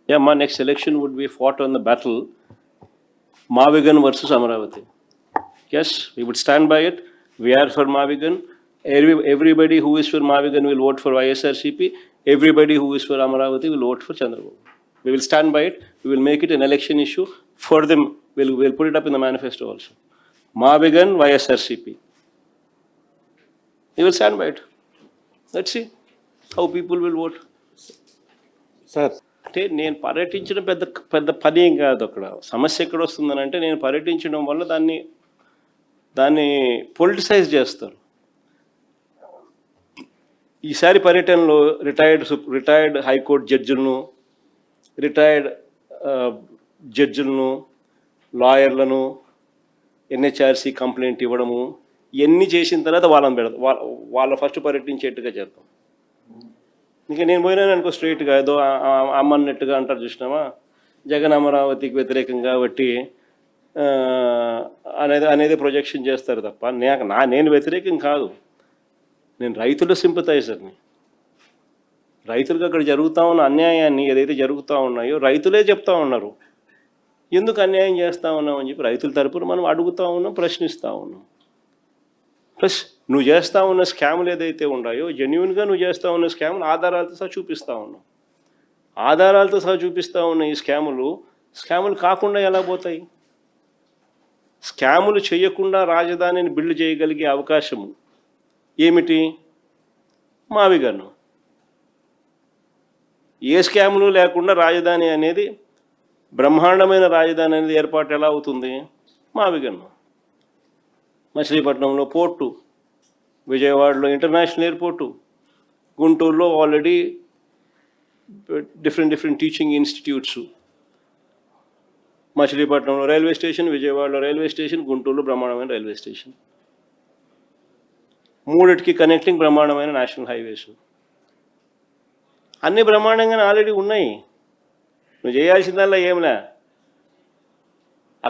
Yeah, my next election would be fought on the battle Mavigan versus Amaravati. Yes, we would stand by it. We are for Mavigan. Everybody who is for Mavigan will vote for YSRCP. Everybody who is for Amaravati will vote for Chandrababu. We will stand by it. We will make it an election issue for them. We'll put it up in the manifesto also. Mavigan, YSRCP. We will stand by it. Let's see how people will vote. Sir అంటే నేను పర్యటించడం పెద్ద పెద్ద పని ఏం కాదు. అక్కడ సమస్య ఎక్కడ వస్తుందని అంటే నేను పర్యటించడం వల్ల దాన్ని పొలిటిసైజ్ చేస్తారు. ఈసారి పర్యటనలో రిటైర్డ్ హైకోర్టు జడ్జిలను, రిటైర్డ్ జడ్జిలను, లాయర్లను ఎన్హెచ్ఆర్సీ కంప్లైంట్ ఇవ్వడము ఇవన్నీ చేసిన తర్వాత వాళ్ళని పెడతాం. వాళ్ళ ఫస్ట్ పర్యటించేట్టుగా చేద్దాం. ఇంకా నేను పోయినాను అనుకో స్ట్రైట్గా ఏదో అమ్మన్నట్టుగా అంటారు చూసినామా, జగన్ అమరావతికి వ్యతిరేకం కాబట్టి అనేది ప్రొజెక్షన్ చేస్తారు తప్ప నేను వ్యతిరేకం కాదు. నేను రైతుల సింపథైజర్ని. రైతులకు అక్కడ జరుగుతూ ఉన్న అన్యాయాన్ని ఏదైతే జరుగుతూ ఉన్నాయో రైతులే చెప్తా ఉన్నారు. ఎందుకు అన్యాయం చేస్తూ ఉన్నామని చెప్పి రైతుల తరపున మనం అడుగుతూ ఉన్నాం, ప్రశ్నిస్తూ ఉన్నాం. ప్లస్ నువ్వు చేస్తూ ఉన్న స్కాములు ఏదైతే ఉన్నాయో జెన్యున్గా నువ్వు చేస్తూ ఉన్న స్కాములు ఆధారాలతో సహా చూపిస్తూ ఉన్నావు. ఆధారాలతో సహా చూపిస్తూ ఉన్న ఈ స్కాములు కాకుండా ఎలా పోతాయి? స్కాములు చేయకుండా రాజధానిని బిల్డ్ చేయగలిగే అవకాశము ఏమిటి? మావిగన్ను. ఏ స్కాములు లేకుండా రాజధాని అనేది బ్రహ్మాండమైన రాజధాని అనేది ఏర్పాటు ఎలా అవుతుంది? మావిగన్ను. మచిలీపట్నంలో పోర్టు, విజయవాడలో ఇంటర్నేషనల్ ఎయిర్పోర్టు, గుంటూరులో ఆల్రెడీ డిఫరెంట్ టీచింగ్ ఇన్స్టిట్యూట్స్, మచిలీపట్నంలో రైల్వే స్టేషన్, విజయవాడలో రైల్వే స్టేషన్, గుంటూరులో బ్రహ్మాండమైన రైల్వే స్టేషన్, మూడిటికి కనెక్టింగ్ బ్రహ్మాండమైన నేషనల్ హైవేస్. అన్నీ బ్రహ్మాండంగానే ఆల్రెడీ ఉన్నాయి. నువ్వు చేయాల్సిందల్లా ఏంలే, ఆ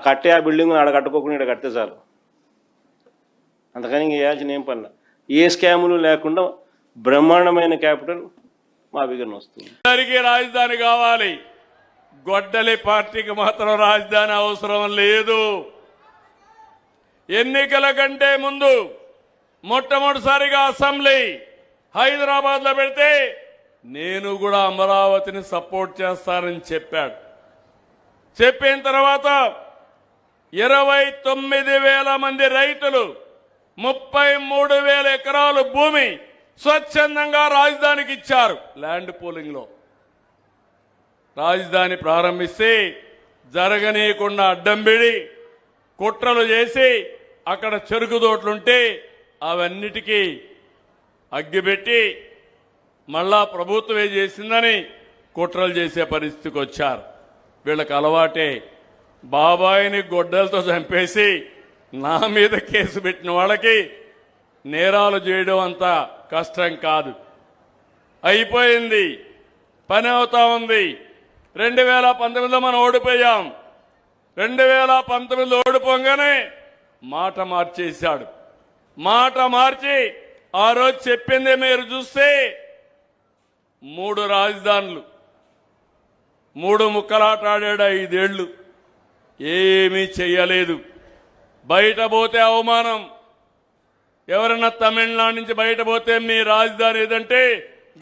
బిల్డింగ్ ఆడ కట్టుకోకుండా ఇక్కడ కడితే చాలు. అంతకని చేయాల్సిన ఏం పనుల. ఏ స్కాములు లేకుండా బ్రహ్మాండమైన క్యాపిటల్ మావిగన్ వస్తుంది. అందరికీ రాజధాని కావాలి, గొడ్డలి పార్టీకి మాత్రం రాజధాని అవసరం లేదు. ఎన్నికల కంటే ముందు మొట్టమొదటిసారిగా అసెంబ్లీ హైదరాబాద్లో పెడితే నేను కూడా అమరావతిని సపోర్ట్ చేస్తానని చెప్పాడు. చెప్పిన తర్వాత 29,000 మంది రైతులు 33,000 ఎకరాలు భూమి స్వచ్ఛందంగా రాజధానికి ఇచ్చారు. ల్యాండ్ పూలింగ్లో రాజధాని ప్రారంభిస్తే జరగనీయకుండా అడ్డంబిడి కుట్రలు చేసి అక్కడ చెరుకు తోటలుంటే అవన్నిటికీ అగ్గిపెట్టి మళ్ళా ప్రభుత్వమే చేసిందని కుట్రలు చేసే పరిస్థితికి వచ్చారు. వీళ్ళకి అలవాటే. బాబాయిని గొడ్డలతో చంపేసి నా మీద కేసు పెట్టిన వాళ్ళకి నేరాలు చేయడం అంత కష్టం కాదు. అయిపోయింది, పని అవుతా ఉంది. 2019లో మనం ఓడిపోయాం. 2019లో ఓడిపోగానే మాట మార్చేశాడు. మాట మార్చి ఆ రోజు చెప్పింది మీరు చూస్తే 3 రాజధానులు, 3 ముక్కలాట ఆడాడు. 5 ఏళ్లు ఏమీ చెయ్యలేదు. బయట పోతే అవమానం. ఎవరన్నా తమిళనాడు నుంచి బయట పోతే మీ రాజధాని ఏదంటే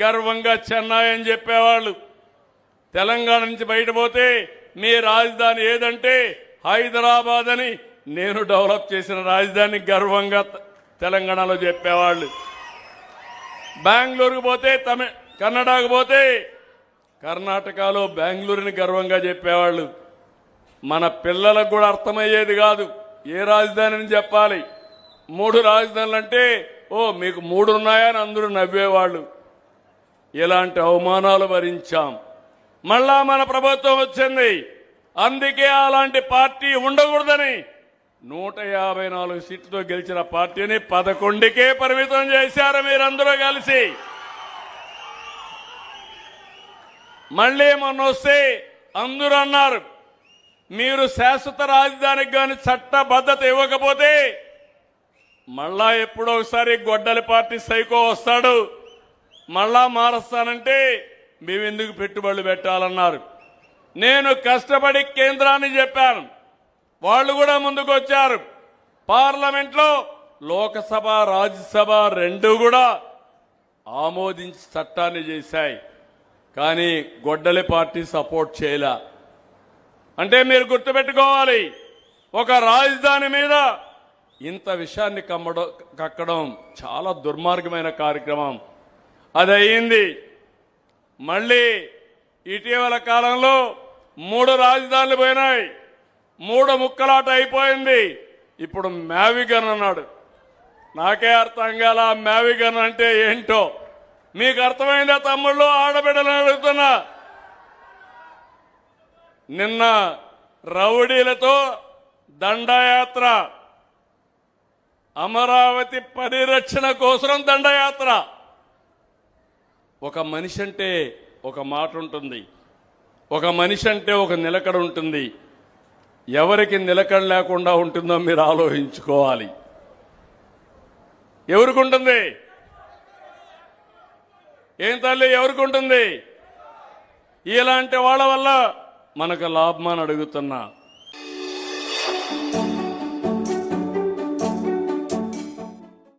గర్వంగా చెన్నై అని చెప్పేవాళ్ళు. తెలంగాణ నుంచి బయట పోతే మీ రాజధాని ఏదంటే హైదరాబాద్ అని నేను డెవలప్ చేసిన రాజధాని గర్వంగా తెలంగాణలో చెప్పేవాళ్ళు. బెంగళూరుకు పోతే కర్ణాటకకు పోతే కర్ణాటకలో బెంగళూరుని గర్వంగా చెప్పేవాళ్ళు. మన పిల్లలకు కూడా అర్థమయ్యేది కాదు ఏ రాజధాని అని చెప్పాలి. 3 రాజధానులు అంటే మీకు 3 ఉన్నాయా అని అందరూ నవ్వేవాళ్ళు. ఇలాంటి అవమానాలు భరించాం. మళ్ళా మన ప్రభుత్వం వచ్చింది. అందుకే అలాంటి పార్టీ ఉండకూడదని 154 సీట్లతో గెలిచిన పార్టీని 11కే పరిమితం చేశారు మీరందరూ కలిసి. మళ్ళీ మొన్న వస్తే అందరూ అన్నారు మీరు శాశ్వత రాజధానికి కానీ చట్టబద్ధత ఇవ్వకపోతే మళ్ళా ఎప్పుడో ఒకసారి గొడ్డలి పార్టీ సైకో వస్తాడు, మళ్ళా మారుస్తానంటే మేమెందుకు పెట్టుబడులు పెట్టాలన్నారు. నేను కష్టపడి కేంద్రాన్ని చెప్పాను, వాళ్ళు కూడా ముందుకు వచ్చారు. పార్లమెంట్లో లోకసభ రాజ్యసభ రెండు కూడా ఆమోదించి చట్టాన్ని చేశాయి. కానీ గొడ్డలి పార్టీ సపోర్ట్ చేయలే. అంటే మీరు గుర్తుపెట్టుకోవాలి, ఒక రాజధాని మీద ఇంత విషయాన్ని కక్కడం చాలా దుర్మార్గమైన కార్యక్రమం. అది అయింది. మళ్ళీ ఇటీవల కాలంలో 3 రాజధానులు పోయినాయి, 3 ముక్కలాట అయిపోయింది. ఇప్పుడు మ్యావిగన్ అన్నాడు. నాకే అర్థం కాల మ్యావిగన్ అంటే ఏంటో. మీకు అర్థమైందా తమ్ముళ్ళు, ఆడబిడ్డలను అడుగుతున్నా? నిన్న రౌడీలతో దండయాత్ర, అమరావతి పరిరక్షణ కోసం దండయాత్ర. ఒక మనిషి అంటే ఒక మాట ఉంటుంది, ఒక మనిషి అంటే ఒక నిలకడ ఉంటుంది. ఎవరికి నిలకడ లేకుండా ఉంటుందో మీరు ఆలోచించుకోవాలి. ఎవరికి ఉంటుంది? ఏం తల్లి, ఎవరికి ఉంటుంది? ఇలాంటి వాళ్ళ వల్ల మనకు లాభమని అడుగుతున్నా.